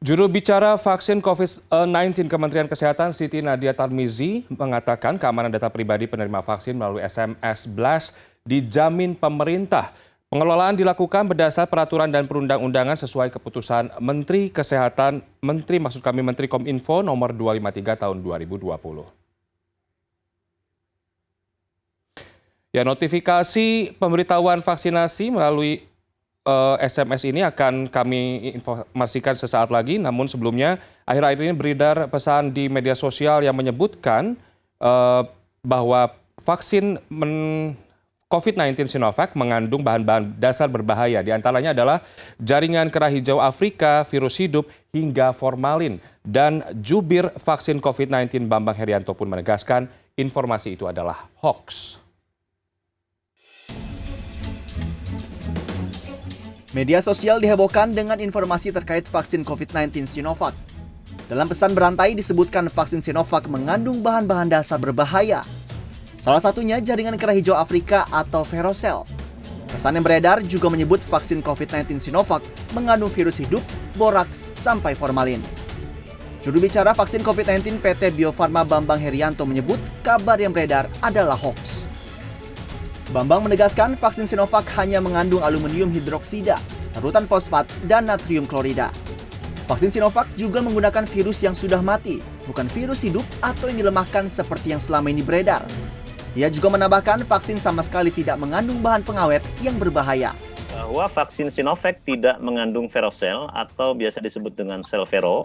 Juru bicara vaksin COVID-19 Kementerian Kesehatan Siti Nadia Tarmizi mengatakan keamanan data pribadi penerima vaksin melalui SMS Blast dijamin pemerintah. Pengelolaan dilakukan berdasar peraturan dan perundang-undangan sesuai keputusan Menteri Kesehatan, Menteri Kominfo nomor 253 tahun 2020. Ya, notifikasi pemberitahuan vaksinasi melalui SMS ini akan kami informasikan sesaat lagi. Namun sebelumnya, akhir-akhir ini beredar pesan di media sosial yang menyebutkan bahwa vaksin COVID-19 Sinovac mengandung bahan-bahan dasar berbahaya. Di antaranya adalah jaringan kerah hijau Afrika, virus hidup, hingga formalin. Dan jubir vaksin COVID-19 Bambang Herianto pun menegaskan informasi itu adalah hoax. Media sosial dihebohkan dengan informasi terkait vaksin COVID-19 Sinovac. Dalam pesan berantai disebutkan vaksin Sinovac mengandung bahan-bahan dasar berbahaya. Salah satunya jaringan kerah hijau Afrika atau Verocell. Pesan yang beredar juga menyebut vaksin COVID-19 Sinovac mengandung virus hidup, boraks, sampai formalin. Juru bicara vaksin COVID-19 PT Bio Farma Bambang Herianto menyebut kabar yang beredar adalah hoax. Bambang menegaskan vaksin Sinovac hanya mengandung aluminium hidroksida, larutan fosfat, dan natrium klorida. Vaksin Sinovac juga menggunakan virus yang sudah mati, bukan virus hidup atau yang dilemahkan seperti yang selama ini beredar. Ia juga menambahkan vaksin sama sekali tidak mengandung bahan pengawet yang berbahaya. Bahwa vaksin Sinovac tidak mengandung Verocell atau biasa disebut dengan sel vero,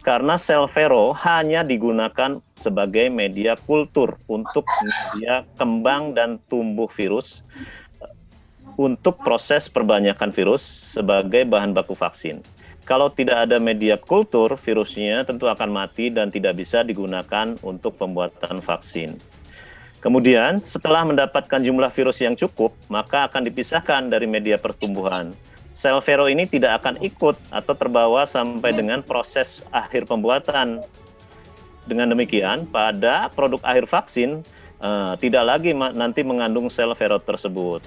karena sel vero hanya digunakan sebagai media kultur untuk media kembang dan tumbuh virus untuk proses perbanyakan virus sebagai bahan baku vaksin. Kalau tidak ada media kultur, virusnya tentu akan mati dan tidak bisa digunakan untuk pembuatan vaksin. Kemudian, setelah mendapatkan jumlah virus yang cukup, maka akan dipisahkan dari media pertumbuhan. Sel vero ini tidak akan ikut atau terbawa sampai dengan proses akhir pembuatan. Dengan demikian, pada produk akhir vaksin tidak lagi nanti mengandung sel vero tersebut.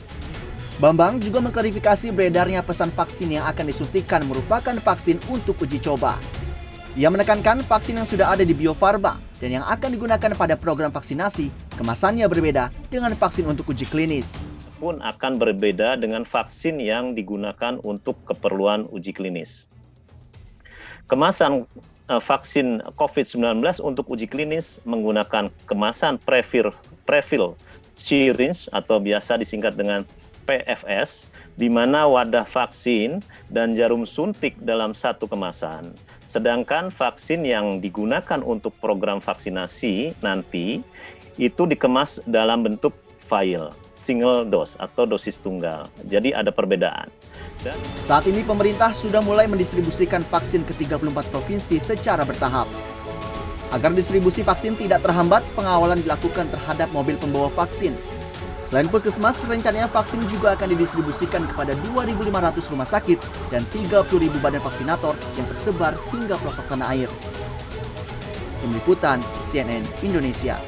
Bambang juga mengklarifikasi beredarnya pesan vaksin yang akan disuntikan merupakan vaksin untuk uji coba. Ia menekankan vaksin yang sudah ada di Bio Farma dan yang akan digunakan pada program vaksinasi, kemasannya berbeda dengan vaksin untuk uji klinis. Pun akan berbeda dengan vaksin yang digunakan untuk keperluan uji klinis. Kemasan vaksin COVID-19 untuk uji klinis menggunakan kemasan prefill syringe atau biasa disingkat dengan PFS, di mana wadah vaksin dan jarum suntik dalam satu kemasan. Sedangkan vaksin yang digunakan untuk program vaksinasi nanti itu dikemas dalam bentuk vial, single dose atau dosis tunggal. Jadi ada perbedaan. Saat ini pemerintah sudah mulai mendistribusikan vaksin ke 34 provinsi secara bertahap. Agar distribusi vaksin tidak terhambat, pengawalan dilakukan terhadap mobil pembawa vaksin. Selain puskesmas, rencananya vaksin juga akan didistribusikan kepada 2.500 rumah sakit dan 30.000 badan vaksinator yang tersebar hingga pelosok tanah air. Tim Liputan CNN Indonesia.